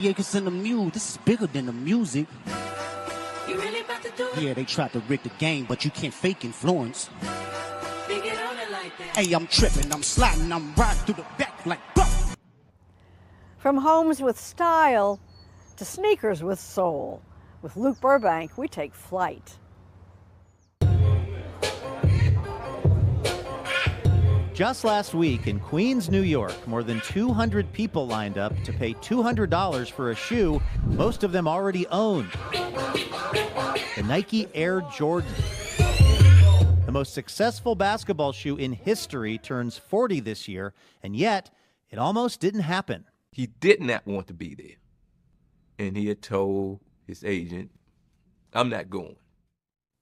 Yeah, cause in the mule, this is bigger than the music. You really about to do it? Yeah, they tried to rig the game, but you can't fake influence. They get on it like that. Hey, I'm tripping, I'm sliding, I'm riding through the back like buck. From homes with style to sneakers with soul. With Luke Burbank, we take flight. Just last week in Queens, New York, more than 200 people lined up to pay $200 for a shoe most of them already owned. The Nike Air Jordan. The most successful basketball shoe in history turns 40 this year, and yet it almost didn't happen. He did not want to be there. And he had told his agent, I'm not going.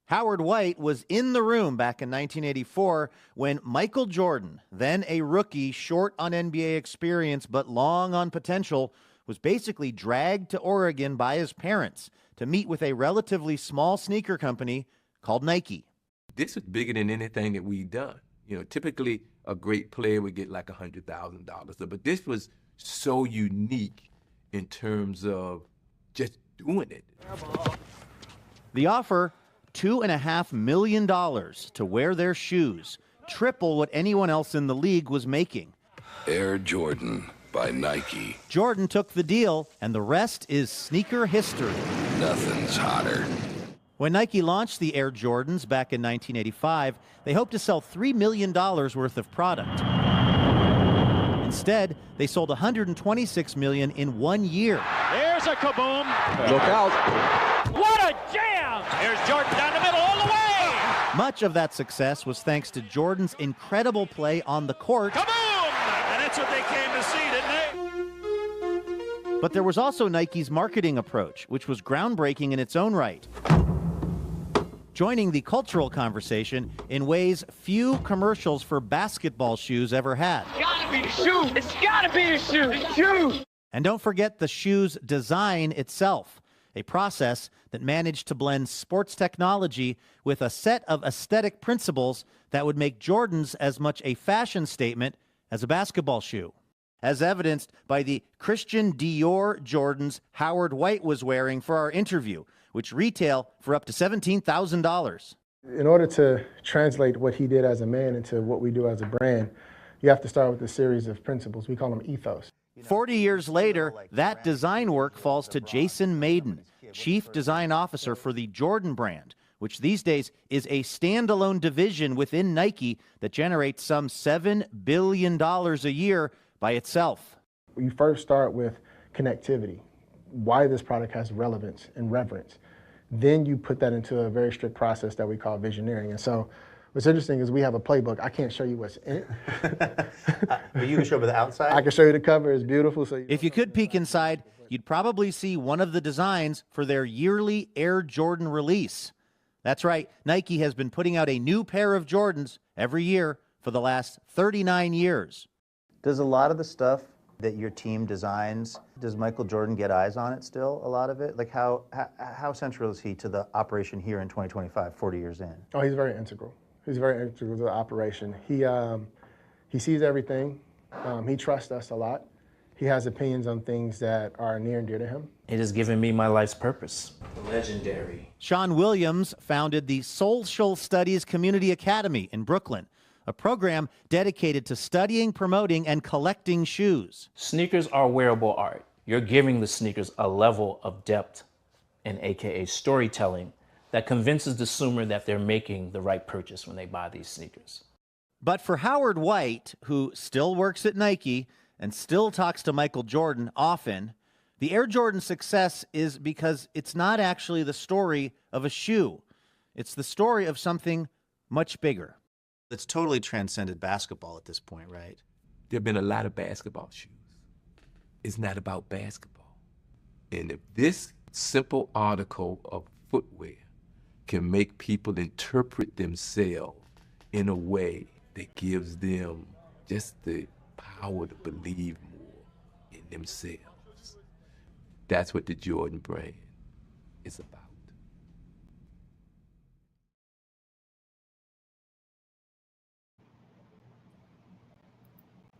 Howard White was in the room back in 1984 when Michael Jordan, then a rookie short on NBA experience but long on potential, was basically dragged to Oregon by his parents to meet with a relatively small sneaker company called Nike. This was bigger than anything that we'd done. You know, typically a great player would get like $100,000, but this was so unique in terms of just doing it. The offer, $2.5 million to wear their shoes, triple what anyone else in the league was making. Air Jordan by Nike. Jordan took the deal, and the rest is sneaker history. Nothing's hotter. When Nike launched the Air Jordans back in 1985, they hoped to sell $3 million worth of product. Instead, they sold $126 million in 1 year. There's a kaboom. Look out. What a jam! Here's Jordan down the middle all the way. Much of that success was thanks to Jordan's incredible play on the court. Kaboom! And that's what they came to see, didn't they? But there was also Nike's marketing approach, which was groundbreaking in its own right, joining the cultural conversation in ways few commercials for basketball shoes ever had. It's gotta be the shoe. It's gotta be the shoe. The shoe. And don't forget the shoe's design itself, a process that managed to blend sports technology with a set of aesthetic principles that would make Jordans as much a fashion statement as a basketball shoe, as evidenced by the Christian Dior Jordans Howard White was wearing for our interview, which retail for up to $17,000. In order to translate what he did as a man into what we do as a brand, you have to start with a series of principles. We call them ethos. 40 years later, that design work falls to Jason Maiden, Chief Design Officer for the Jordan brand, which these days is a standalone division within Nike that generates some $7 billion a year by itself. You first start with connectivity, why this product has relevance and reverence. Then you put that into a very strict process that we call visioneering. And so what's interesting is we have a playbook. I can't show you what's in it. But you can show me the outside? I can show you the cover. It's beautiful. So if you could peek inside, you'd probably see one of the designs for their yearly Air Jordan release. That's right, Nike has been putting out a new pair of Jordans every year for the last 39 years. Does a lot of the stuff that your team designs, does Michael Jordan get eyes on it still, a lot of it? Like how central is he to the operation here in 2025, 40 years in? Oh, he's very integral. He's very integral to the operation. He sees everything. He trusts us a lot. He has opinions on things that are near and dear to him. It has given me my life's purpose. Legendary. Sean Williams founded the Social Studies Community Academy in Brooklyn, a program dedicated to studying, promoting, and collecting shoes. Sneakers are wearable art. You're giving the sneakers a level of depth and AKA storytelling that convinces the consumer that they're making the right purchase when they buy these sneakers. But for Howard White, who still works at Nike and still talks to Michael Jordan often, the Air Jordan success is because it's not actually the story of a shoe. It's the story of something much bigger. It's totally transcended basketball at this point, right? There have been a lot of basketball shoes. It's not about basketball. And if this simple article of footwear can make people interpret themselves in a way that gives them just the power to believe more in themselves, that's what the Jordan brand is about.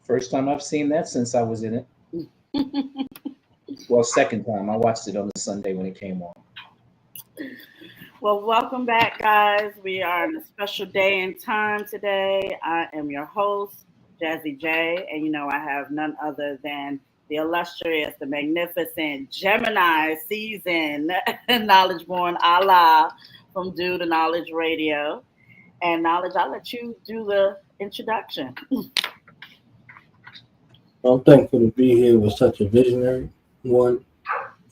First time I've seen that since I was in it. Well, second time. I watched it on the Sunday when it came on. Well, welcome back, guys. We are on a special day and time today. I am your host, Jazzy J, and I have none other than the illustrious, the magnificent Gemini season, Knowledge Born Allah from Do the Knowledge Radio. And Knowledge, I'll let you do the introduction. I'm thankful to be here with such a visionary, one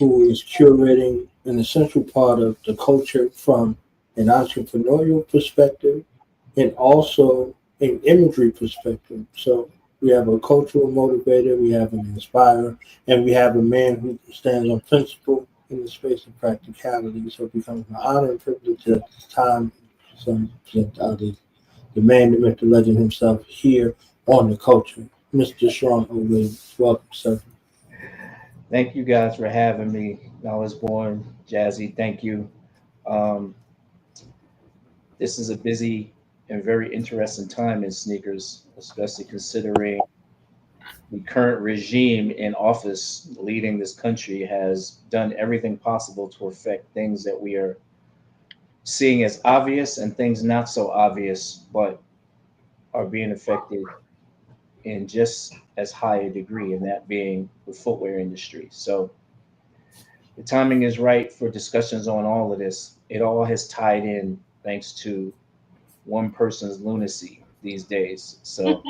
who is curating an essential part of the culture from an entrepreneurial perspective and also an imagery perspective. So we have a cultural motivator, we have an inspirer, and we have a man who stands on principle in the space of practicality. So it becomes an honor and privilege at this time to present the man, the myth, the legend himself here on the culture. Mr. Sean Williams. Welcome, sir. Thank you guys for having me. I was born Jazzy. Thank you. Um, this is a busy and very interesting time in sneakers, especially considering the current regime in office leading this country has done everything possible to affect things that we are seeing as obvious and things not so obvious, but are being affected in just as high a degree, and that being the footwear industry. So the timing is right for discussions on all of this. It all has tied in thanks to one person's lunacy these days. So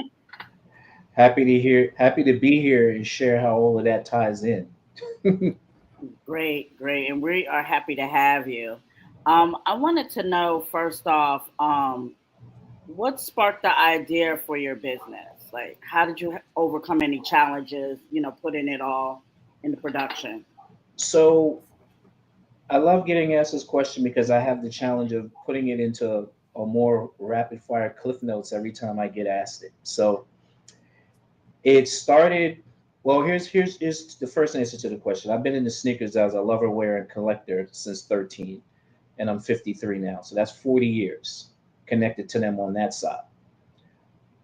happy to be here and share how all of that ties in. Great, great. And we are happy to have you. I wanted to know first off, what sparked the idea for your business? Like, how did you overcome any challenges, putting it all into production? So I love getting asked this question because I have the challenge of putting it into a more rapid fire cliff notes every time I get asked it. So it started. Well, here's the first answer to the question. I've been in the sneakers as a lover, wearer, and collector since 13, and I'm 53 now. So that's 40 years connected to them on that side.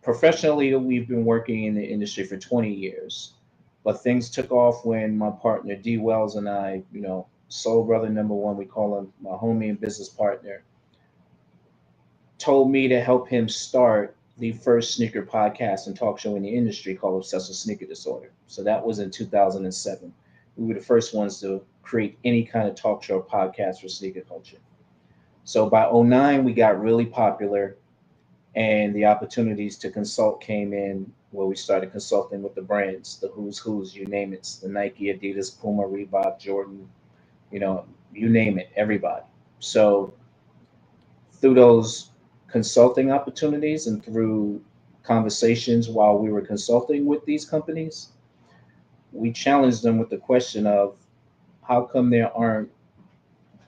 Professionally, we've been working in the industry for 20 years, but things took off when my partner D Wells and I, soul brother number one, we call him my homie and business partner, told me to help him start the first sneaker podcast and talk show in the industry called Obsessive Sneaker Disorder. So that was in 2007. We were the first ones to create any kind of talk show podcast for sneaker culture. So by '09, we got really popular, and the opportunities to consult came in where we started consulting with the brands, the who's, you name it, the Nike, Adidas, Puma, Reebok, Jordan, you name it, everybody. So through those consulting opportunities and through conversations while we were consulting with these companies, we challenged them with the question of how come there aren't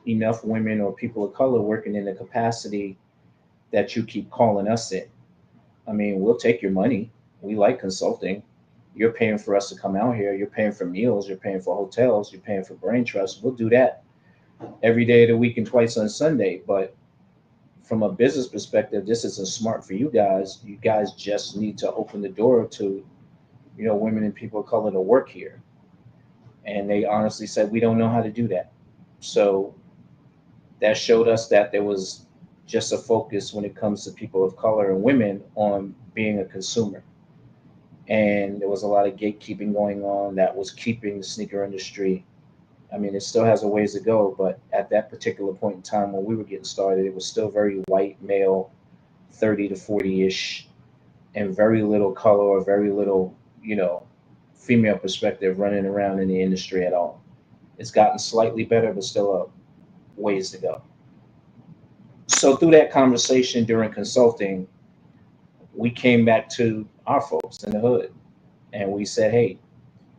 enough women or people of color working in the capacity that you keep calling us in? I mean, we'll take your money. We like consulting. You're paying for us to come out here. You're paying for meals. You're paying for hotels. You're paying for brain trust. We'll do that every day of the week and twice on Sunday. But from a business perspective, this isn't smart for you guys. You guys just need to open the door to, women and people of color to work here. And they honestly said, we don't know how to do that. So that showed us that there was just a focus when it comes to people of color and women on being a consumer. And there was a lot of gatekeeping going on that was keeping the sneaker industry. I mean, it still has a ways to go, but at that particular point in time when we were getting started, it was still very white, male, 30 to 40-ish, and very little color or very little, female perspective running around in the industry at all. It's gotten slightly better, but still a ways to go. So through that conversation during consulting, we came back to our folks in the hood and we said, hey,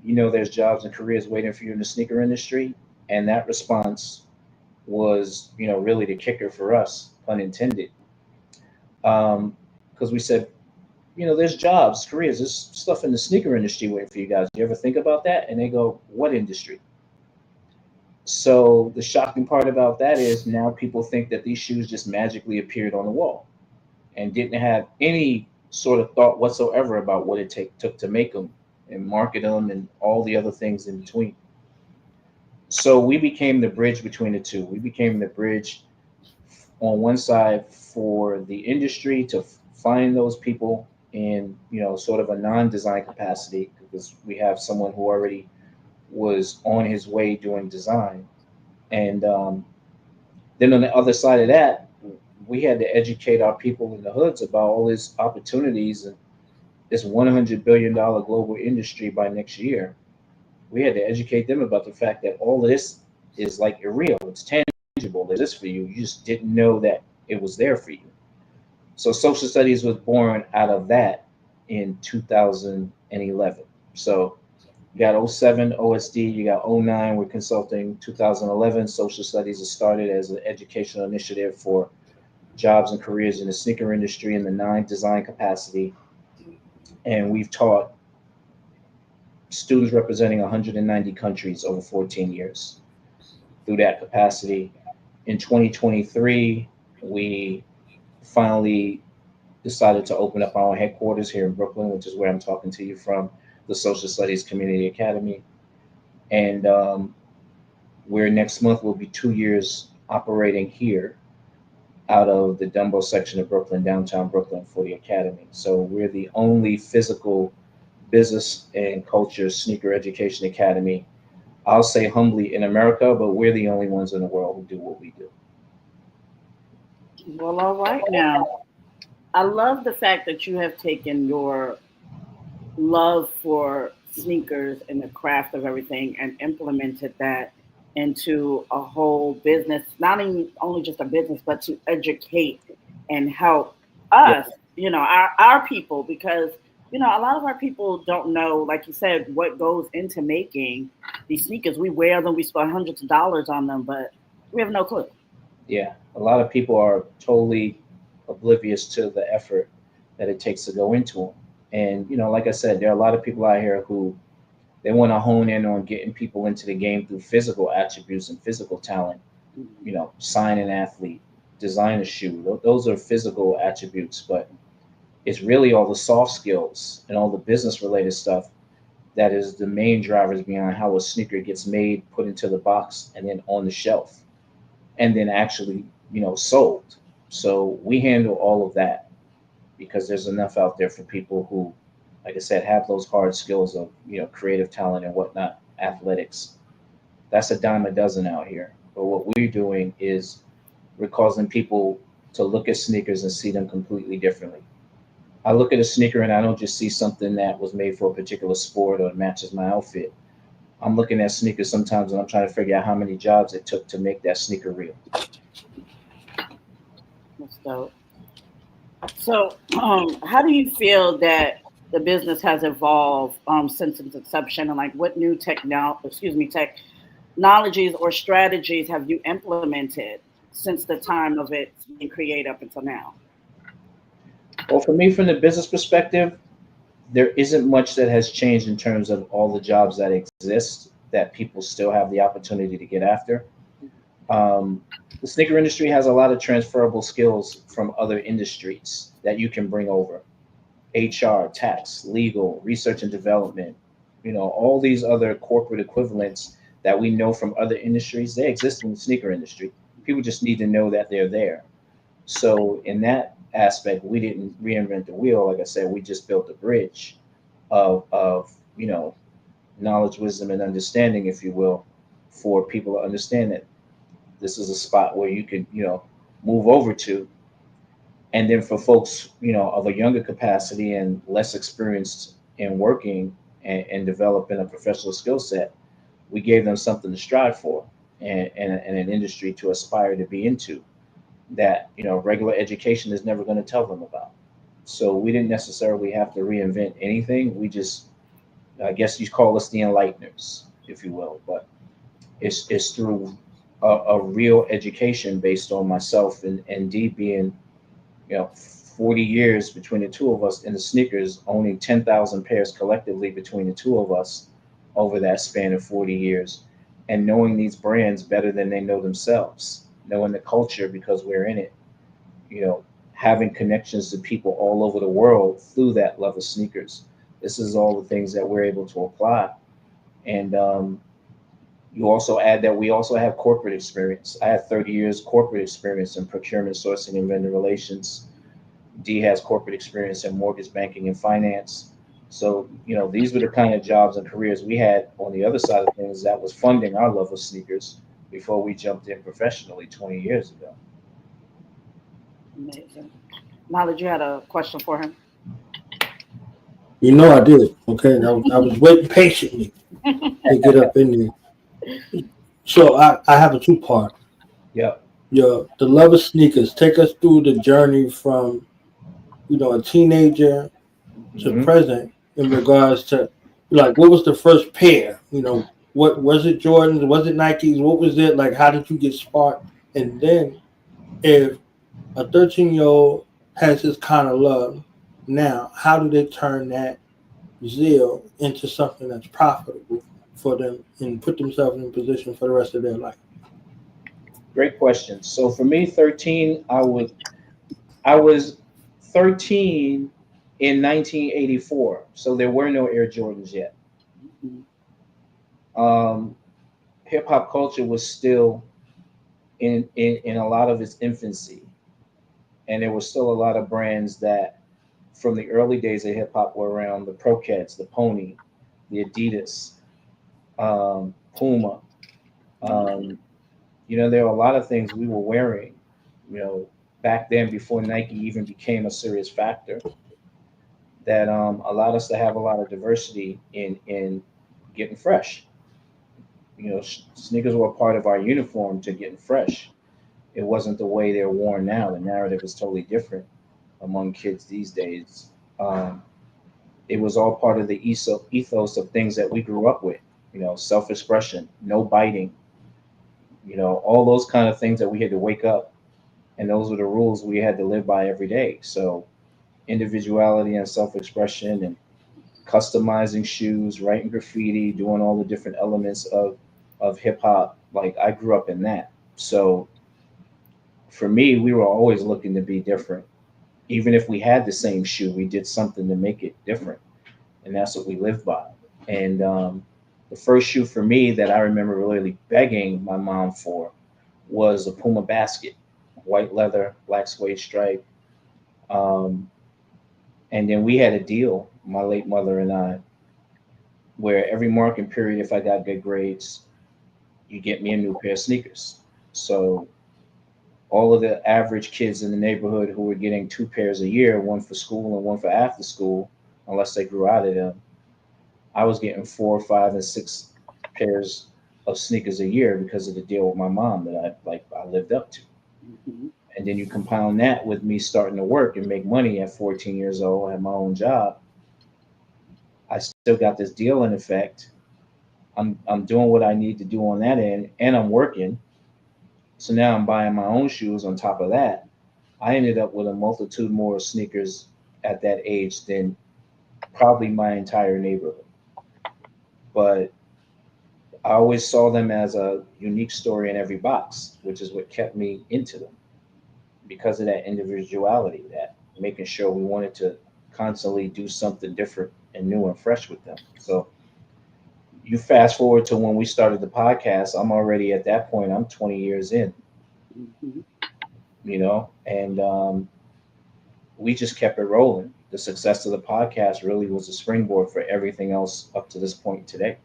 there's jobs and careers waiting for you in the sneaker industry. And that response was, really the kicker for us, pun intended. Because we said, there's jobs, careers, there's stuff in the sneaker industry waiting for you guys. Do you ever think about that? And they go, what industry? So the shocking part about that is now people think that these shoes just magically appeared on the wall and didn't have any sort of thought whatsoever about what it took to make them and market them and all the other things in between. So we became the bridge between the two. We became the bridge on one side for the industry to find those people in, sort of a non-design capacity, because we have someone who already was on his way doing design. And then on the other side of that, we had to educate our people in the hoods about all these opportunities and this $100 billion global industry by next year. We had to educate them about the fact that all of this is like real, it's tangible, it is for you. You just didn't know that it was there for you. So social studies was born out of that in 2011. So you got '07 OSD, you got '09 we're consulting, 2011 social studies is started as an educational initiative for jobs and careers in the sneaker industry in the non-design capacity. And we've taught students representing 190 countries over 14 years through that capacity. In 2023, we finally decided to open up our own headquarters here in Brooklyn, which is where I'm talking to you from, the Social Studies Community Academy. And we're next month will be 2 years operating here out of the Dumbo section of Brooklyn, downtown Brooklyn, for the Academy. So we're the only physical business and culture sneaker education academy, I'll say humbly, in America, but we're the only ones in the world who do what we do. Well, all right now. I love the fact that you have taken your love for sneakers and the craft of everything and implemented that into a whole business, not even only just a business, but to educate and help us, our people, because, a lot of our people don't know, like you said, what goes into making these sneakers. We wear them, we spend hundreds of dollars on them, but we have no clue. Yeah, a lot of people are totally oblivious to the effort that it takes to go into them. And, like I said, there are a lot of people out here who they want to hone in on getting people into the game through physical attributes and physical talent, sign an athlete, design a shoe. Those are physical attributes, but it's really all the soft skills and all the business related stuff that is the main drivers behind how a sneaker gets made, put into the box, and then on the shelf, and then actually, sold. So we handle all of that because there's enough out there for people who, like I said, have those hard skills of, creative talent and whatnot, athletics. That's a dime a dozen out here. But what we're doing is we're causing people to look at sneakers and see them completely differently. I look at a sneaker and I don't just see something that was made for a particular sport or matches my outfit. I'm looking at sneakers sometimes and I'm trying to figure out how many jobs it took to make that sneaker real. That's dope. So, how do you feel that the business has evolved since its inception, and like what new technologies or strategies have you implemented since the time of it being created up until now? Well, for me, from the business perspective, there isn't much that has changed in terms of all the jobs that exist that people still have the opportunity to get after. The sneaker industry has a lot of transferable skills from other industries that you can bring over. HR, tax, legal, research and development, all these other corporate equivalents that we know from other industries, they exist in the sneaker industry. People just need to know that they're there. So in that aspect, we didn't reinvent the wheel. Like I said, we just built a bridge of knowledge, wisdom, and understanding, if you will, for people to understand that this is a spot where you can, move over to. And then for folks, of a younger capacity and less experienced in working and developing a professional skill set, we gave them something to strive for and an industry to aspire to be into that, regular education is never going to tell them about. So we didn't necessarily have to reinvent anything. We just, I guess you call us the enlighteners, if you will, but it's through a real education based on myself and Dee being, 40 years between the two of us in the sneakers, owning 10,000 pairs collectively between the two of us over that span of 40 years, and knowing these brands better than they know themselves, knowing the culture because we're in it, having connections to people all over the world through that love of sneakers. This is all the things that we're able to apply. And, You also add that we also have corporate experience. I had 30 years corporate experience in procurement, sourcing, and vendor relations. D has corporate experience in mortgage banking and finance. So, these were the kind of jobs and careers we had on the other side of things that was funding our love of sneakers before we jumped in professionally 20 years ago. Amazing. Knowledge, you had a question for him? You know I did. Okay, I was waiting patiently to get up in there. So I have a two-part. Yeah. The love of sneakers. Take us through the journey from a teenager to present in regards to like what was the first pair? What was it? Jordans? Was it Nikes? What was it like? How did you get sparked? And then if a 13-year-old has this kind of love now, how do they turn that zeal into something that's profitable for them and put themselves in a position for the rest of their life? Great question. So for me, 13, I was 13 in 1984, so there were no Air Jordans yet. Hip hop culture was still in a lot of its infancy, and there were still a lot of brands that, from the early days of hip hop, were around: the Pro-Keds, the Pony, the Adidas, Puma. There were a lot of things we were wearing, back then before Nike even became a serious factor, that allowed us to have a lot of diversity in getting fresh. Sneakers were a part of our uniform to getting fresh. It wasn't the way they're worn now. The narrative is totally different among kids these days. It was all part of the ethos of things that we grew up with. Self-expression, no biting. All those kind of things that we had to wake up, and those were the rules we had to live by every day. So individuality and self-expression and customizing shoes, writing graffiti, doing all the different elements of hip hop. Like, I grew up in that. So for me, we were always looking to be different. Even if we had the same shoe, we did something to make it different. And that's what we lived by. And the first shoe for me that I remember really begging my mom for was a Puma Basket, white leather, black suede stripe. And then we had a deal, my late mother and I, where every marking period, if I got good grades, you get me a new pair of sneakers. So all of the average kids in the neighborhood who were getting 2 pairs a year, one for school and one for after school, unless they grew out of them, I was getting 4, 5, and 6 pairs of sneakers a year because of the deal with my mom that I lived up to. And then you compound that with me starting to work and make money at 14 years old, I had my own job. I still got this deal in effect. I'm doing what I need to do on that end, and I'm working. So now I'm buying my own shoes on top of that. I ended up with a multitude more sneakers at that age than probably my entire neighborhood. But I always saw them as a unique story in every box, which is what kept me into them, because of that individuality, that making sure we wanted to constantly do something different and new and fresh with them. So you fast forward to when we started the podcast, I'm already at that point, I'm 20 years in, and we just kept it rolling. The success of the podcast really was a springboard for everything else up to this point today.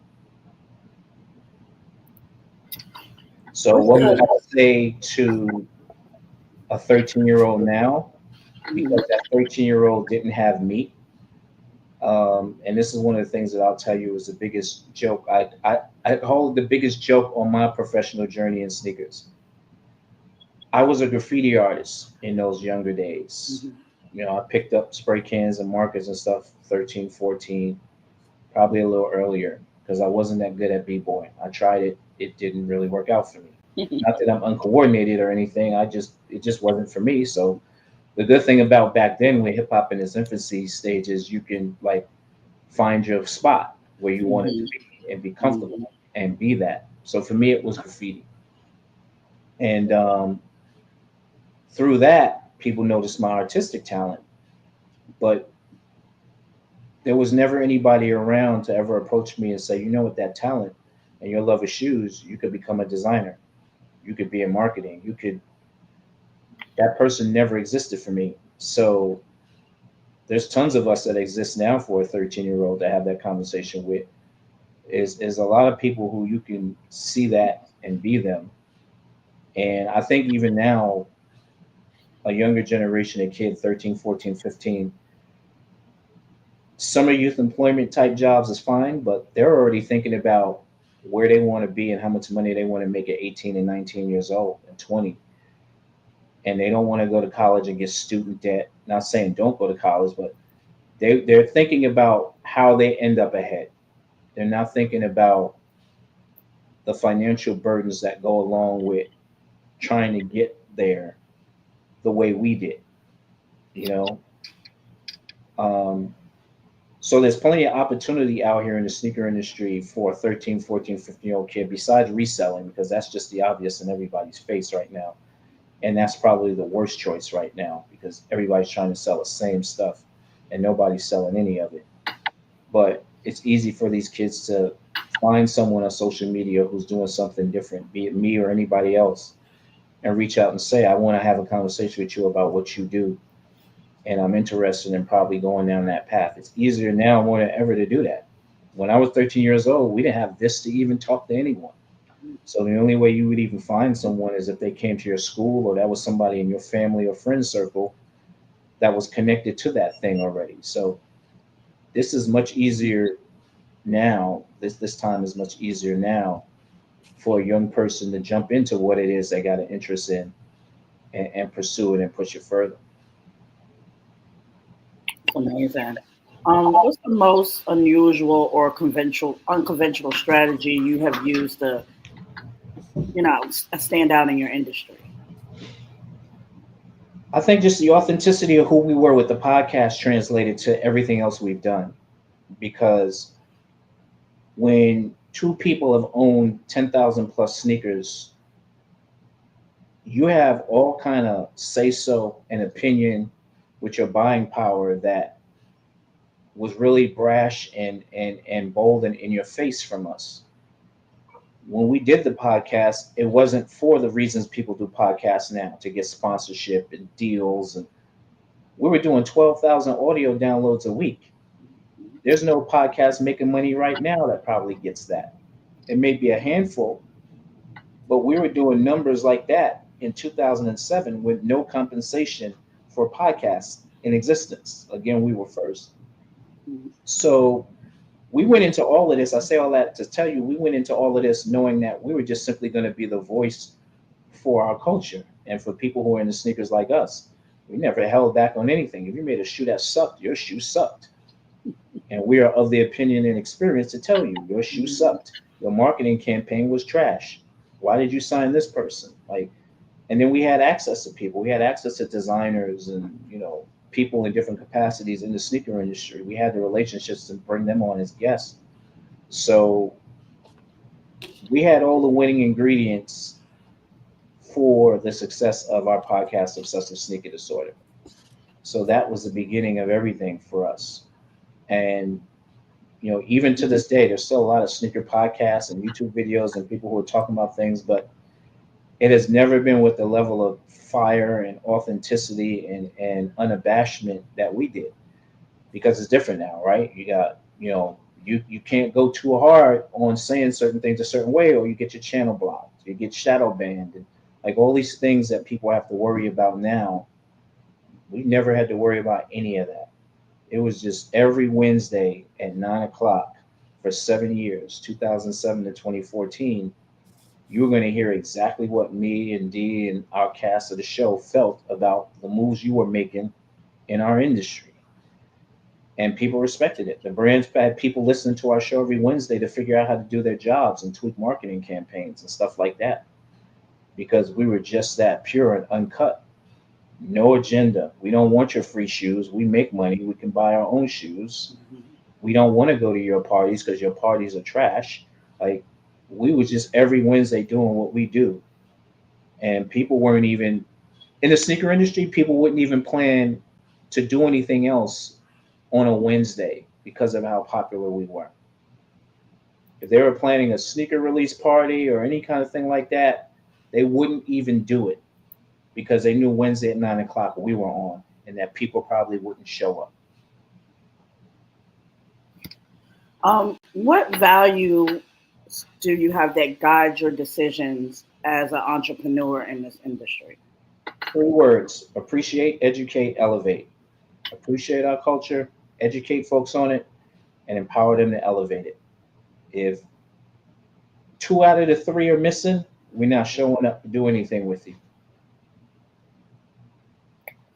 So what would I say to a 13-year-old now? Because that 13-year-old didn't have me. And this is one of the things that I'll tell you is the biggest joke. I hold the biggest joke on my professional journey in sneakers. I was a graffiti artist in those younger days. I picked up spray cans and markers and stuff 13, 14, probably a little earlier, because I wasn't that good at b-boying. I tried it. It didn't really work out for me. Not that I'm uncoordinated or anything. It just wasn't for me. So the good thing about back then, with hip hop in its infancy stages, you can find your spot where you wanted to be and be comfortable and be that. So for me, it was graffiti. And through that, people noticed my artistic talent. But there was never anybody around to ever approach me and say, you know what, that talent, and your love of shoes, you could become a designer. You could be in marketing. You could, that person never existed for me. So there's tons of us that exist now for a 13-year-old to have that conversation with. Is a lot of people who you can see that and be them. And I think even now, a younger generation of kids, 13, 14, 15, summer youth employment type jobs is fine, but they're already thinking about where they want to be and how much money they want to make at 18 and 19 years old and 20. And they don't want to go to college and get student debt. Not saying don't go to college, but they're thinking about how they end up ahead. They're not thinking about the financial burdens that go along with trying to get there the way we did, you know? Um, so there's plenty of opportunity out here in the sneaker industry for a 13, 14, 15-year-old kid besides reselling, because that's just the obvious in everybody's face right now. And that's probably the worst choice right now because everybody's trying to sell the same stuff and nobody's selling any of it. But it's easy for these kids to find someone on social media who's doing something different, be it me or anybody else, and reach out and say, I want to have a conversation with you about what you do. And I'm interested in probably going down that path. It's easier now more than ever to do that. When I was 13 years old, we didn't have this to even talk to anyone. So the only way you would even find someone is if they came to your school or that was somebody in your family or friend circle that was connected to that thing already. So this is much easier now. This time is much easier now for a young person to jump into what it is they got an interest in and pursue it and push it further. Amazing. What's the most unusual or unconventional strategy you have used to, stand out in your industry? I think just the authenticity of who we were with the podcast translated to everything else we've done. Because when two people have owned 10,000 plus sneakers, you have all kind of say so and opinion with your buying power that was really brash and bold and in your face from us. When we did the podcast, it wasn't for the reasons people do podcasts now to get sponsorship and deals. And we were doing 12,000 audio downloads a week. There's no podcast making money right now that probably gets that. It may be a handful, but we were doing numbers like that in 2007 with no compensation for podcasts in existence. Again, we were first. So we went into all of this. I say all that to tell you, we went into all of this knowing that we were just simply going to be the voice for our culture and for people who are into sneakers like us. We never held back on anything. If you made a shoe that sucked, your shoe sucked. And we are of the opinion and experience to tell you your shoe sucked. Your marketing campaign was trash. Why did you sign this person? Like, and then we had access to people. We had access to designers and people in different capacities in the sneaker industry. We had the relationships to bring them on as guests. So we had all the winning ingredients for the success of our podcast, Obsessive Sneaker Disorder. So that was the beginning of everything for us. And even to this day, there's still a lot of sneaker podcasts and YouTube videos and people who are talking about things, but it has never been with the level of fire and authenticity and unabashment that we did, because it's different now, right? You got, you can't go too hard on saying certain things a certain way, or you get your channel blocked, you get shadow banned, and like all these things that people have to worry about now. We never had to worry about any of that. It was just every Wednesday at 9 o'clock for 7 years, 2007 to 2014. You were going to hear exactly what me and Dee and our cast of the show felt about the moves you were making in our industry. And people respected it. The brands had people listening to our show every Wednesday to figure out how to do their jobs and tweak marketing campaigns and stuff like that. Because we were just that pure and uncut. No agenda. We don't want your free shoes. We make money. We can buy our own shoes. We don't want to go to your parties because your parties are trash. Like, we was just every Wednesday doing what we do. And people weren't even in the sneaker industry, people wouldn't even plan to do anything else on a Wednesday because of how popular we were. If they were planning a sneaker release party or any kind of thing like that, they wouldn't even do it because they knew Wednesday at 9 o'clock we were on and that people probably wouldn't show up. What value do you have that guides your decisions as an entrepreneur in this industry? 3 words: appreciate, educate, elevate. Appreciate our culture, educate folks on it, and empower them to elevate it. If 2 out of the 3 are missing, we're not showing up to do anything with you.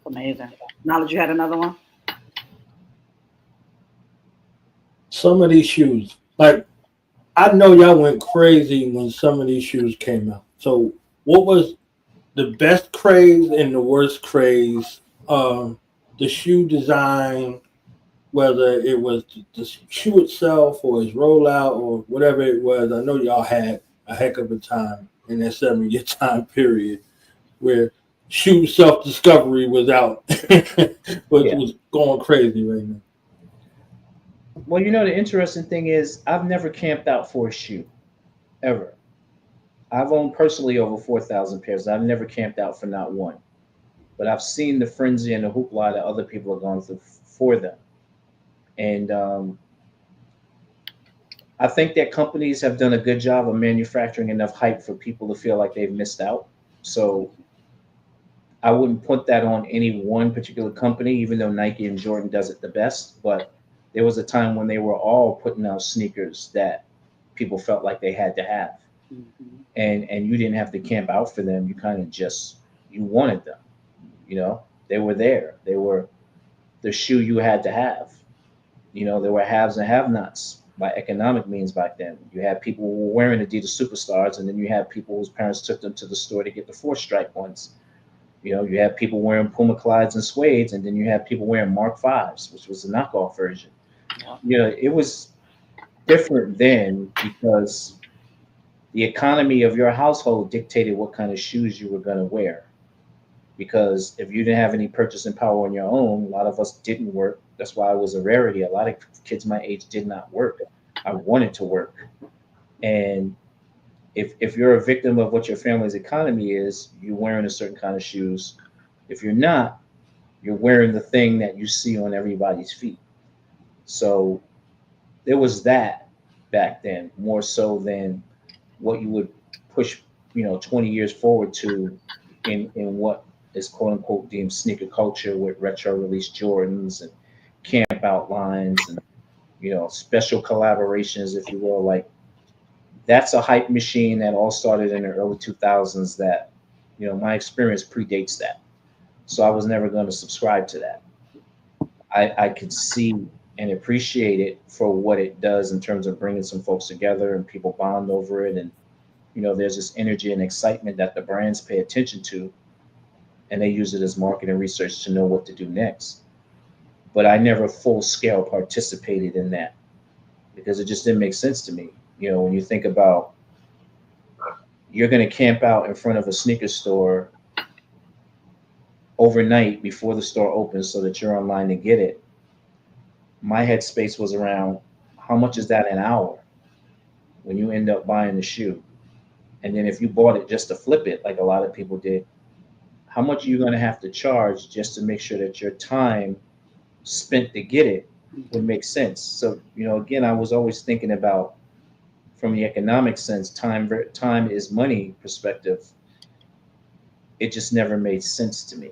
Amazing. Knowledge, you had another one? Some of these shoes, like, I know y'all went crazy when some of these shoes came out. So what was the best craze and the worst craze? The shoe design, whether it was the shoe itself or its rollout or whatever it was. I know y'all had a heck of a time in that 7-year time period where shoe self-discovery was out, was going crazy right now. Well, the interesting thing is I've never camped out for a shoe, ever. I've owned personally over 4,000 pairs. I've never camped out for not one. But I've seen the frenzy and the hoopla that other people have gone through for them. And I think that companies have done a good job of manufacturing enough hype for people to feel like they've missed out. So I wouldn't put that on any one particular company, even though Nike and Jordan does it the best. But there was a time when they were all putting out sneakers that people felt like they had to have. Mm-hmm. And you didn't have to camp out for them. You kind of you wanted them. They were there. They were the shoe you had to have. There were haves and have-nots by economic means back then. You had people who were wearing Adidas Superstars, and then you had people whose parents took them to the store to get the 4-stripe ones. You had people wearing Puma Clydes and Suedes, and then you had people wearing Mark V's, which was the knockoff version. It was different then because the economy of your household dictated what kind of shoes you were going to wear. Because if you didn't have any purchasing power on your own, a lot of us didn't work. That's why it was a rarity. A lot of kids my age did not work. I wanted to work. And if you're a victim of what your family's economy is, you're wearing a certain kind of shoes. If you're not, you're wearing the thing that you see on everybody's feet. So there was that back then, more so than what you would push, 20 years forward to in what is quote unquote deemed sneaker culture with retro release Jordans and camp out lines and, special collaborations, if you will. Like, that's a hype machine that all started in the early 2000s that, my experience predates that. So I was never going to subscribe to that. I could see and appreciate it for what it does in terms of bringing some folks together and people bond over it. And, there's this energy and excitement that the brands pay attention to, and they use it as marketing research to know what to do next. But I never full scale participated in that because it just didn't make sense to me. When you think about you're going to camp out in front of a sneaker store overnight before the store opens so that you're online to get it. My headspace was around how much is that an hour when you end up buying the shoe? And then if you bought it just to flip it, like a lot of people did, how much are you going to have to charge just to make sure that your time spent to get it would make sense? So, again, I was always thinking about, from the economic sense, time is money perspective. It just never made sense to me.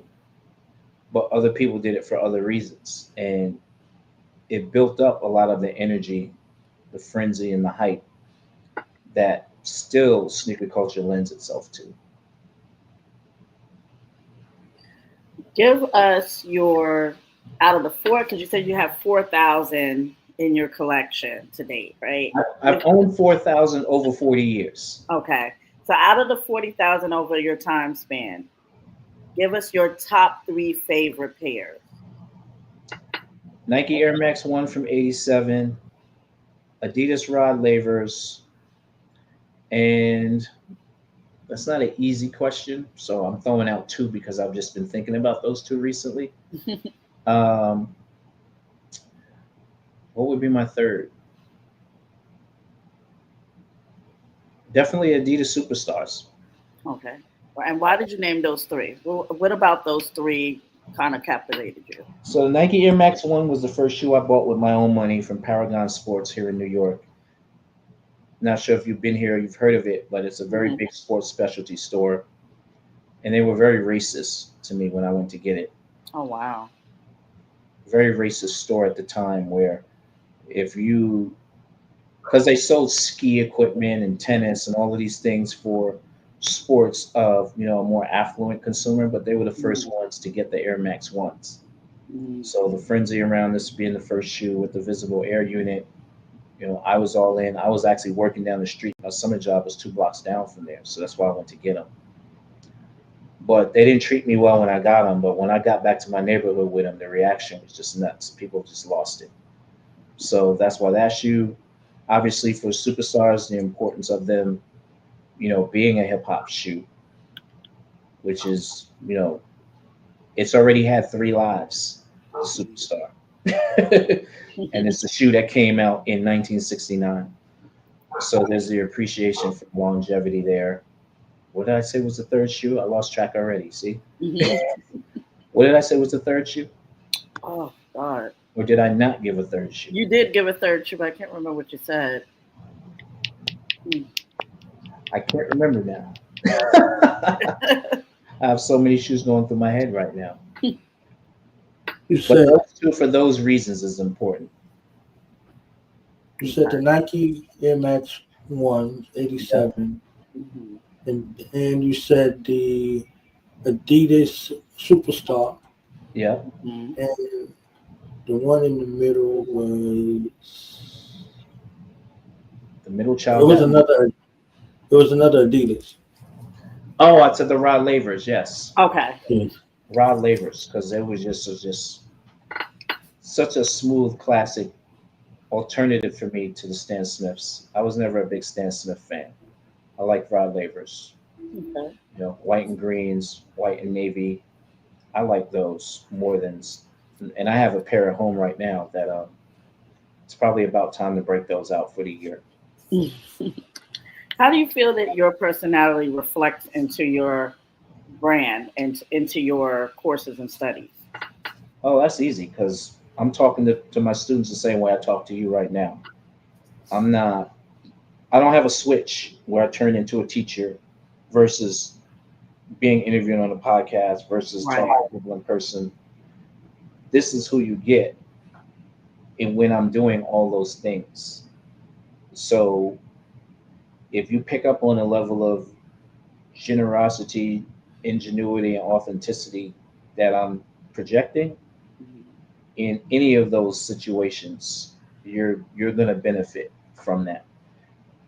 But other people did it for other reasons. And it built up a lot of the energy, the frenzy, and the hype that still sneaker culture lends itself to. Give us your, out of the 4, because you said you have 4,000 in your collection to date, right? I've owned 4,000 over 40 years. Okay. So out of the 40,000 over your time span, give us your top 3 favorite pairs. Nike Air Max 1 from 87, Adidas Rod Lavers, and that's not an easy question, so I'm throwing out 2 because I've just been thinking about those 2 recently. What would be my third? Definitely Adidas Superstars. Okay. And why did you name those three? What about those three kind of captivated you? So the Nike Air Max 1 was the first shoe I bought with my own money from Paragon Sports here in New York. Not sure if you've been here, you've heard of it, but it's a very big sports specialty store. And they were very racist to me when I went to get it. Oh, wow. Very racist store at the time where if you, because they sold ski equipment and tennis and all of these things for sports of, a more affluent consumer, but they were the first ones to get the Air Max 1s. So the frenzy around this being the first shoe with the visible air unit, I was all in. I was actually working down the street. My summer job was 2 blocks down from there, so that's why I went to get them. But they didn't treat me well when I got them. But when I got back to my neighborhood with them, the reaction was just nuts. People just lost it. So that's why that shoe, obviously for superstars, the importance of them, being a hip hop shoe, which is, it's already had 3 lives, the Superstar. And it's the shoe that came out in 1969. So there's the appreciation for longevity there. What did I say was the third shoe? I lost track already. See? What did I say was the third shoe? Oh, God. Or did I not give a third shoe? You did give a third shoe, but I can't remember what you said. I can't remember now. I have so many shoes going through my head right now. You But said, those two, for those reasons, is important. you said the Nike Air Max 1, 87. And you said the Adidas Superstar. Yeah. And the one in the middle was the middle child. It was another Adidas. Oh, I said the Rod Lavers. Yes. Okay. Yes. Rod Lavers, because it was just such a smooth classic alternative for me to the Stan Smiths. I was never a big Stan Smith fan. I like Rod Lavers. Okay. White and greens, white and navy. I like those more than, and I have a pair at home right now that it's probably about time to break those out for the year. How do you feel that your personality reflects into your brand and into your courses and studies? Oh, that's easy because I'm talking to my students the same way I talk to you right now. I don't have a switch where I turn into a teacher versus being interviewed on a podcast versus talking to people in person. This is who you get and when I'm doing all those things. So if you pick up on a level of generosity, ingenuity, and authenticity that I'm projecting in any of those situations, you're going to benefit from that.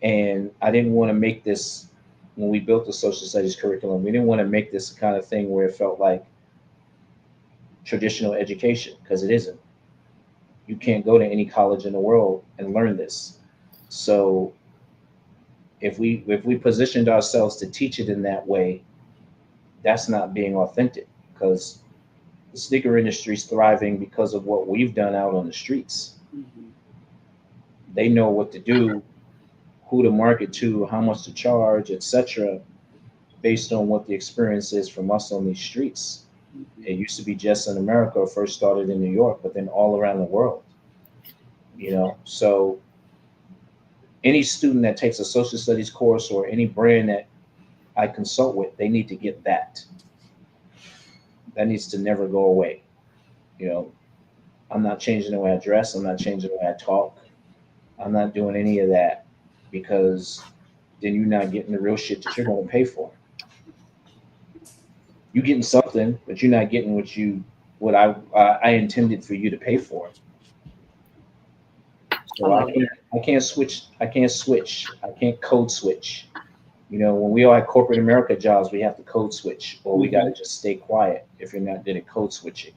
And I didn't want to make this, when we built the social studies curriculum, we didn't want to make this kind of thing where it felt like traditional education, because it isn't. You can't go to any college in the world and learn this. So if we positioned ourselves to teach it in that way, that's not being authentic, because the sneaker industry is thriving because of what we've done out on the streets. They know what to do, who to market to, how much to charge, etc., based on what the experience is from us on these streets. It used to be just in America, first started in New York, but then all around the world. So any student that takes a social studies course or any brand that I consult with, they need to get that. That needs to never go away. I'm not changing the way I dress. I'm not changing the way I talk. I'm not doing any of that, because then you're not getting the real shit that you're going to pay for. You're getting something, but you're not getting what I intended for you to pay for. So I can't switch. I can't code switch. When we all had corporate America jobs, we have to code switch, or we got to just stay quiet if you're not good at code switching.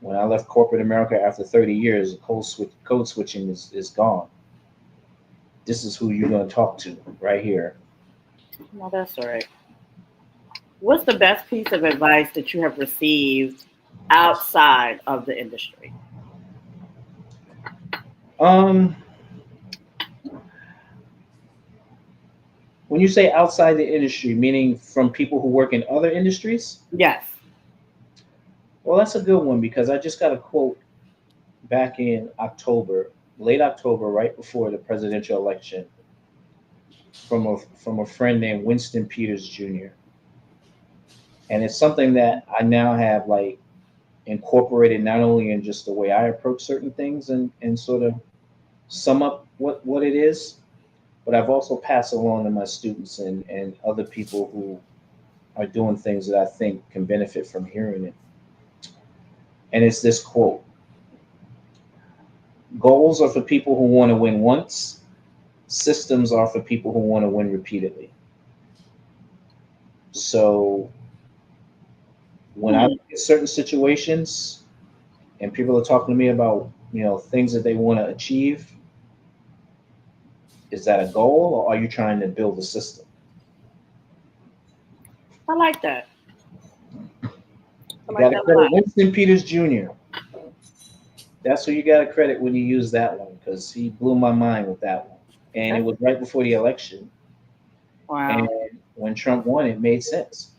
When I left corporate America after 30 years, code switching is gone. This is who you're going to talk to right here. No, that's all right. What's the best piece of advice that you have received outside of the industry? when you say outside the industry, meaning from people who work in other industries? Yes. Well, that's a good one because I just got a quote back in October, late October, right before the presidential election, from a friend named Winston Peters Jr. And it's something that I now have like incorporated not only in just the way I approach certain things and sort of sum up what it is, but I've also passed along to my students and other people who are doing things that I think can benefit from hearing it. And it's this quote: goals are for people who want to win once, systems are for people who want to win repeatedly. So when I look at certain situations and people are talking to me about, things that they want to achieve, is that a goal or are you trying to build a system? I like that. You got to credit Winston Peters Jr. That's who you got to credit when you use that one because he blew my mind with that one. And it was right before the election. Wow. And when Trump won, it made sense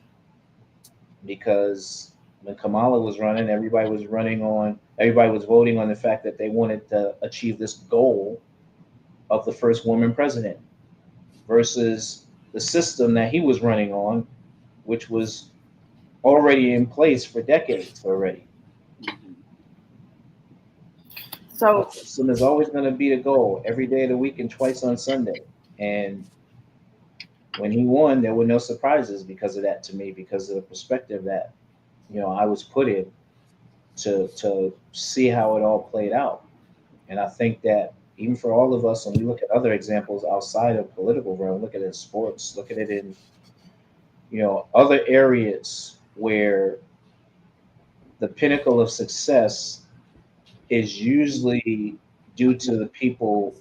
because when Kamala was running, everybody was voting on the fact that they wanted to achieve this goal of the first woman president versus the system that he was running on, which was already in place for decades already. So the system is always going to be the goal every day of the week and twice on Sunday. And when he won, there were no surprises because of that to me, because of the perspective that, I was put in to see how it all played out. And I think that even for all of us, when we look at other examples outside of political realm, look at it in sports, look at it in, other areas where the pinnacle of success is usually due to the people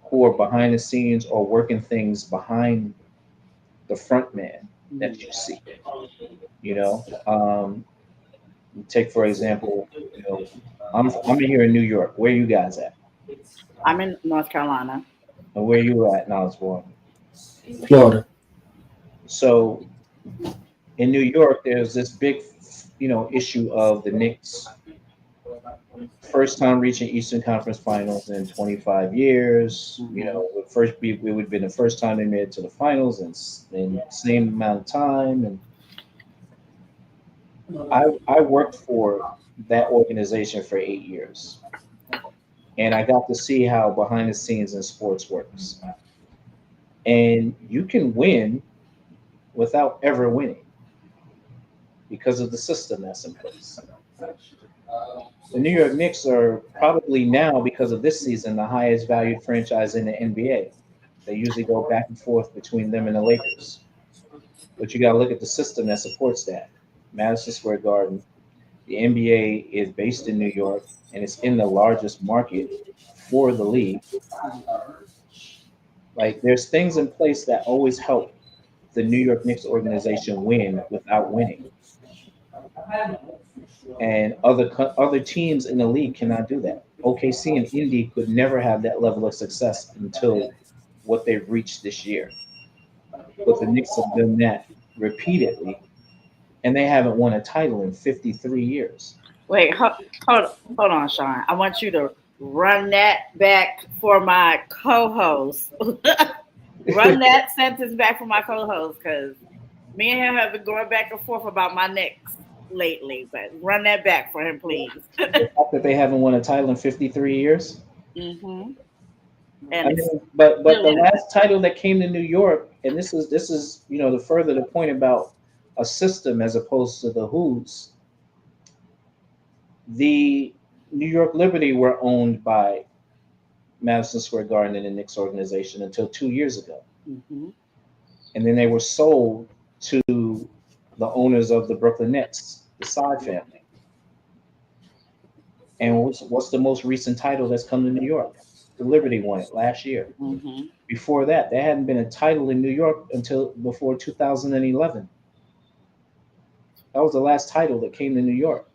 who are behind the scenes or working things behind the front man that you see. Take for example, I'm here in New York. Where are you guys at? I'm in North Carolina. And where you at now, Osborne? Florida. So in New York, there's this big, issue of the Knicks first time reaching Eastern Conference Finals in 25 years. It would have been the first time they made it to the finals in the same amount of time. And I worked for that organization for 8 years. And I got to see how behind the scenes in sports works. And you can win without ever winning because of the system that's in place. The New York Knicks are probably now, because of this season, the highest valued franchise in the NBA. They usually go back and forth between them and the Lakers. But you got to look at the system that supports that. Madison Square Garden, the NBA is based in New York, and it's in the largest market for the league. Like, there's things in place that always help the New York Knicks organization win without winning. And other teams in the league cannot do that. OKC and Indy could never have that level of success until what they've reached this year. But the Knicks have done that repeatedly, and they haven't won a title in 53 years. Wait, hold on, Sean. I want you to run that back for my co-host. Run that sentence back for my co-host, because me and him have been going back and forth about my Knicks lately. But run that back for him, please. The fact that they haven't won a title in 53 years. Mm-hmm. And but the last title that came to New York, and this is to further the point about a system as opposed to the Who's. The New York Liberty were owned by Madison Square Garden and the Knicks organization until 2 years ago. Mm-hmm. And then they were sold to the owners of the Brooklyn Nets, the Side family. And what's the most recent title that's come to New York? The Liberty won it last year. Mm-hmm. Before that, there hadn't been a title in New York until before 2011. That was the last title that came to New York.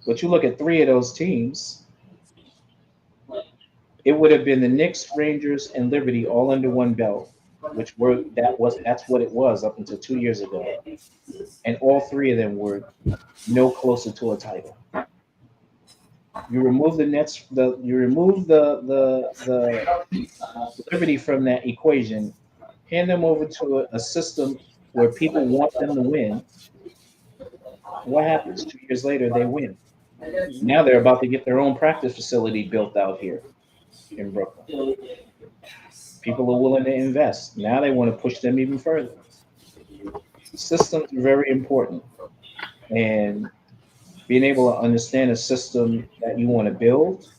But you look at three of those teams, it would have been the Knicks, Rangers, and Liberty all under one belt, that's what it was up until 2 years ago, and all three of them were no closer to a title. You remove the Nets, you remove the Liberty from that equation, hand them over to a system where people want them to win. What happens? 2 years later, they win. Now they're about to get their own practice facility built out here in Brooklyn. People are willing to invest. Now they want to push them even further. Systems are very important. And being able to understand a system that you want to build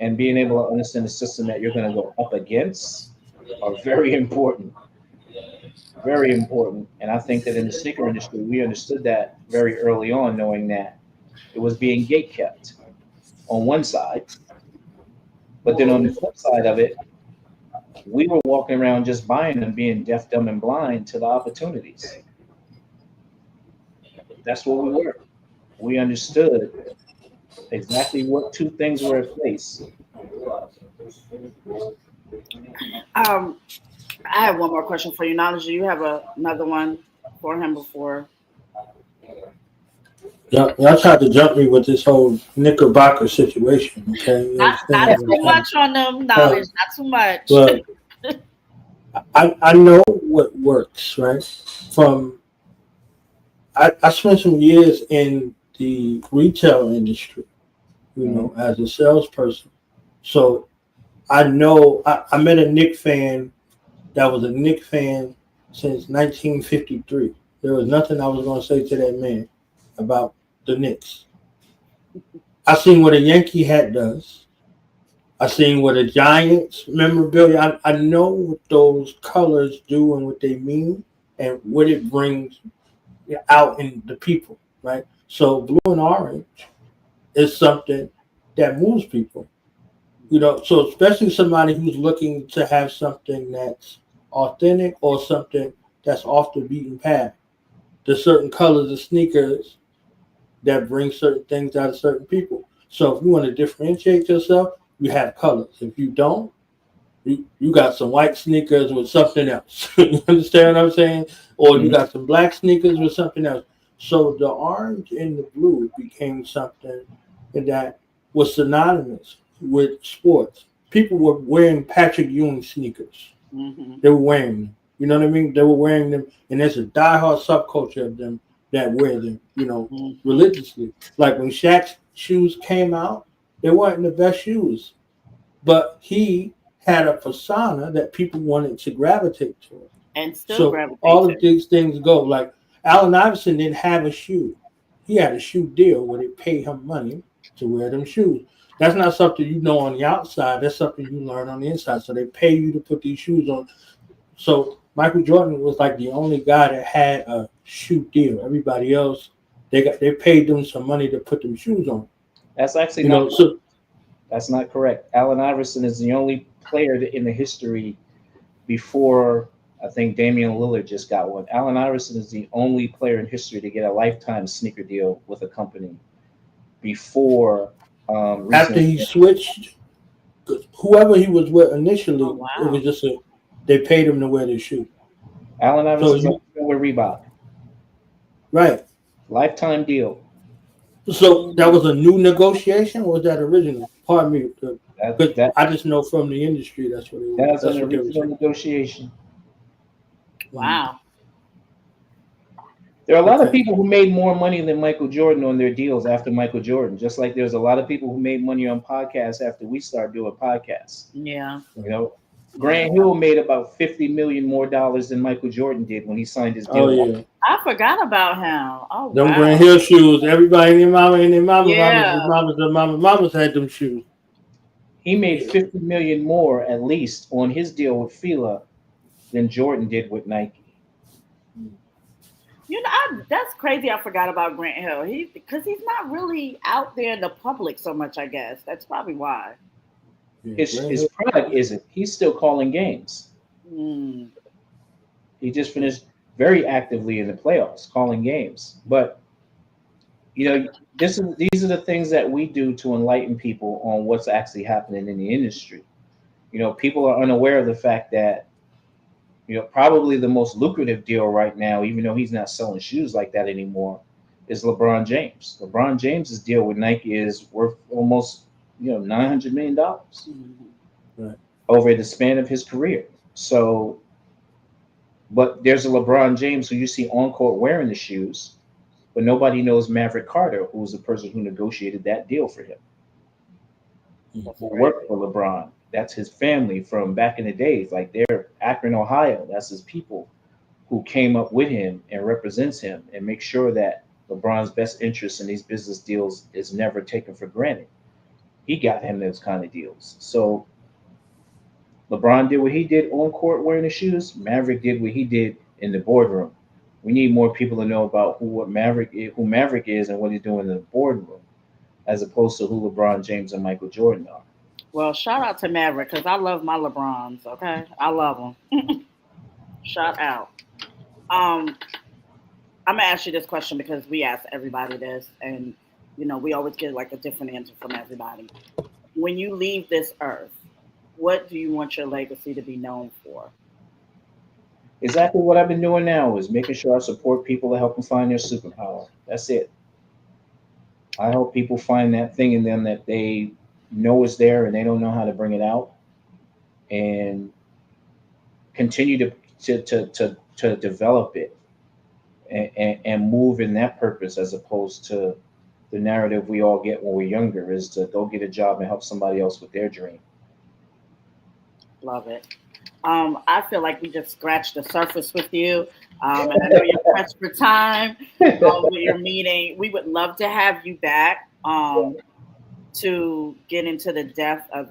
and being able to understand the system that you're going to go up against are very important. Very important. And I think that in the sneaker industry, we understood that very early on, knowing that it was being gate kept on one side. But then on the flip side of it, we were walking around just buying them, being deaf, dumb, and blind to the opportunities. That's what we were. We understood exactly what two things were at place. I have one more question for you. Knowledge, do you have another one for him before? Y'all tried to jump me with this whole Knickerbocker situation. Okay, Not too much on them, Knowledge. Not too much. Well, I know what works, right? I spent some years in the retail industry, as a salesperson. So I know I met a Knick fan that was a Knick fan since 1953. There was nothing I was going to say to that man about the Knicks. I seen what a Yankee hat does. I seen what a Giants memorabilia. I know what those colors do and what they mean and what it brings out in the people, right? So blue and orange is something that moves people, So especially somebody who's looking to have something that's authentic or something that's off the beaten path. There's certain colors of sneakers that bring certain things out of certain people. So if you want to differentiate yourself, you have colors. If you don't, you got some white sneakers with something else. You understand what I'm saying? Or you got some black sneakers with something else. So the orange and the blue became something that was synonymous with sports. People were wearing Patrick Ewing sneakers. Mm-hmm. They were wearing them. You know what I mean? They were wearing them, and there's a diehard subculture of them that wear them, religiously. Like when Shaq's shoes came out, they weren't the best shoes, but he had a persona that people wanted to gravitate to it. And still So gravitate all to of these things go. Like Allen Iverson didn't have a shoe. He had a shoe deal where they paid him money to wear them shoes. That's not something you know on the outside. That's something you learn on the inside. So they pay you to put these shoes on. So Michael Jordan was like the only guy that had a shoe deal. Everybody else, they paid them some money to put them shoes on. That's actually that's not correct. Allen Iverson is the only player in the history before I think Damian Lillard just got one. Allen Iverson is the only player in history to get a lifetime sneaker deal with a company before. After he switched, whoever he was with initially, it was just they paid him to wear the shoe. Allen Iverson with Reebok. Right. Lifetime deal. So that was a new negotiation, or was that original? Pardon me. I just know from the industry that's what it was. That's an original negotiation. Wow. There are a lot of people who made more money than Michael Jordan on their deals after Michael Jordan. Just like there's a lot of people who made money on podcasts after we started doing podcasts. Yeah. Grant Hill made about $50 million more than Michael Jordan did when he signed his deal. Oh yeah. I forgot about him. Oh, them wow. Grant Hill shoes. Everybody in their mamas had them shoes. He made $50 million more at least on his deal with Fila than Jordan did with Nike. That's crazy. I forgot about Grant Hill. Because he's not really out there in the public so much, I guess. That's probably why. His product isn't. He's still calling games. Mm. He just finished very actively in the playoffs, calling games. But these are the things that we do to enlighten people on what's actually happening in the industry. People are unaware of the fact that probably the most lucrative deal right now, even though he's not selling shoes like that anymore, is LeBron James. LeBron James's deal with Nike is worth almost $900 million Right. over the span of his career. So, but there's a LeBron James who you see on court wearing the shoes, but nobody knows Maverick Carter, who was the person who negotiated that deal for him, who worked for LeBron. That's his family from back in the days. Like they're Akron, Ohio. That's his people who came up with him and represents him and make sure that LeBron's best interest in these business deals is never taken for granted. He got him those kind of deals. So LeBron did what he did on court wearing the shoes. Maverick did what he did in the boardroom. We need more people to know about who Maverick is and what he's doing in the boardroom, as opposed to who LeBron James and Michael Jordan are. Well, shout out to Maverick because I love my LeBrons. Okay, I love them. Shout out. I'm gonna ask you this question because we ask everybody this, and we always get like a different answer from everybody. When you leave this earth, what do you want your legacy to be known for? Exactly what I've been doing now is making sure I support people to help them find their superpower. That's it. I help people find that thing in them that they know is there and they don't know how to bring it out, and continue to develop it and move in that purpose, as opposed to the narrative we all get when we're younger is to go get a job and help somebody else with their dream. Love it. I feel like we just scratched the surface with you. And I know you're pressed for time with your meeting. We would love to have you back to get into the depth of,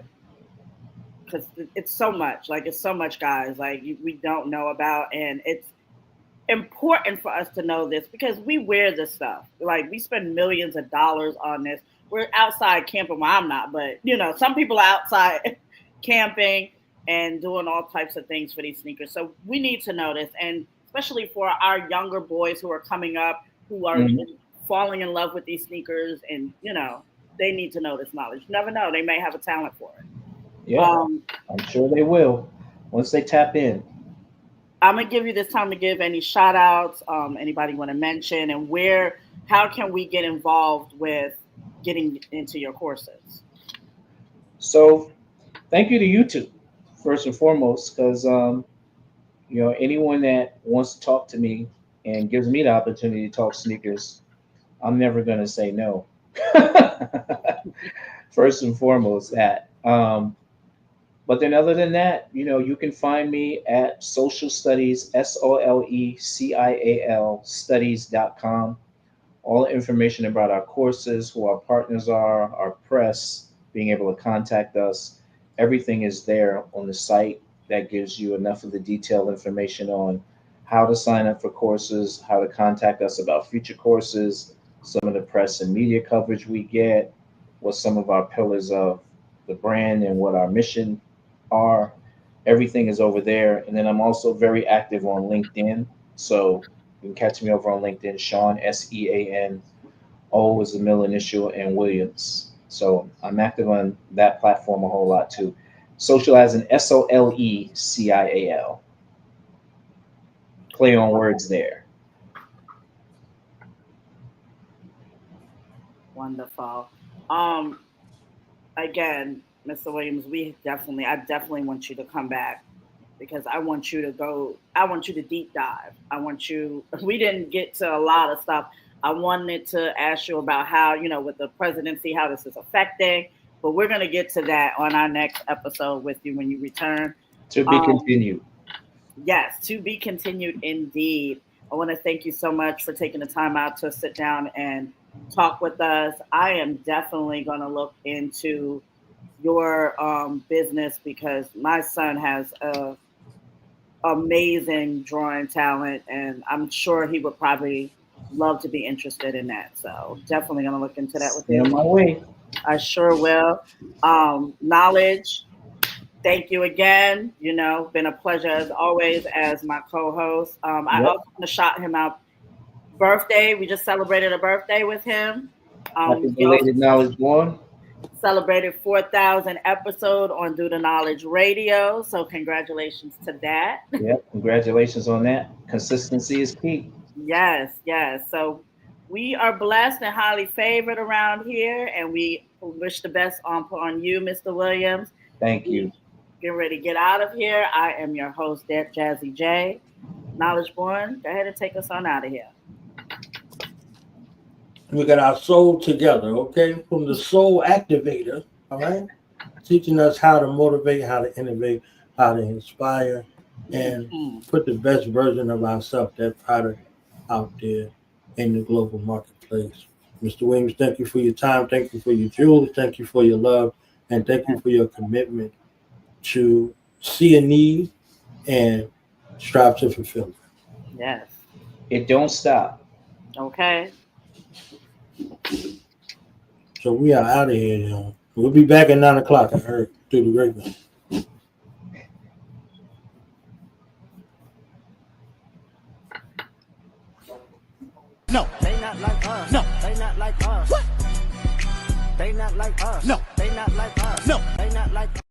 because it's so much, guys, we don't know about. And it's important for us to know this because we wear this stuff. Like, we spend millions of dollars on this. We're outside camping. Well, I'm not, but some people are outside camping and doing all types of things for these sneakers. So we need to know this, and especially for our younger boys who are coming up, who are falling in love with these sneakers, and they need to know this knowledge. You never know, they may have a talent for it. Yeah, I'm sure they will once they tap in. I'm gonna give you this time to give any shout outs, anybody want to mention, and how can we get involved with getting into your courses? So thank you to YouTube first and foremost, because anyone that wants to talk to me and gives me the opportunity to talk sneakers, I'm never going to say no. First and foremost, that. But then other than that, you can find me at Social Studies, SOLECIAL studies.com. All the information about our courses, who our partners are, our press, being able to contact us, everything is there on the site. That gives you enough of the detailed information on how to sign up for courses, how to contact us about future courses, some of the press and media coverage we get, what some of our pillars of the brand and what our mission are. Everything is over there. And then I'm also very active on LinkedIn. So you can catch me over on LinkedIn, Sean, SEAN, O is the middle initial, and Williams. So I'm active on that platform a whole lot too. Social as in SOLECIAL. Play on words there. Wonderful. Again, Mr. Williams, I definitely want you to come back because I want you to deep dive. We didn't get to a lot of stuff. I wanted to ask you about how, with the presidency, how this is affecting, but we're going to get to that on our next episode with you when you return. To be continued. Yes, to be continued indeed. I want to thank you so much for taking the time out to sit down and talk with us. I am definitely going to look into your business because my son has a amazing drawing talent, and I'm sure he would probably love to be interested in that. So definitely going to look into that with you. On my way. I sure will. Knowledge. Thank you again. Been a pleasure as always as my co-host. I also want to shout him out birthday. We just celebrated a birthday with him. Happy He also belated knowledge born. celebrated 4,000 episode on Do the Knowledge Radio. So congratulations to that. Yep, congratulations on that. Consistency is key. Yes, yes. So we are blessed and highly favored around here, and we wish the best on you, Mr. Williams. Thank you. Getting ready to get out of here. I am your host, Jazzy J. Knowledge Born, go ahead and take us on out of here. We got our soul together, okay? From the soul activator, all right? Teaching us how to motivate, how to innovate, how to inspire, and put the best version of ourselves, that product, out there in the global marketplace. Mr. Williams, thank you for your time. Thank you for your jewels. Thank you for your love. And thank you for your commitment to see a need and strive to fulfill it. Yes. It don't stop. Okay. So we are out of here, y'all. We'll be back at 9 o'clock, I heard, through the grapevine. No. They not like us. No. They not like us. What? They not like us. No. They not like us. No. They not like us.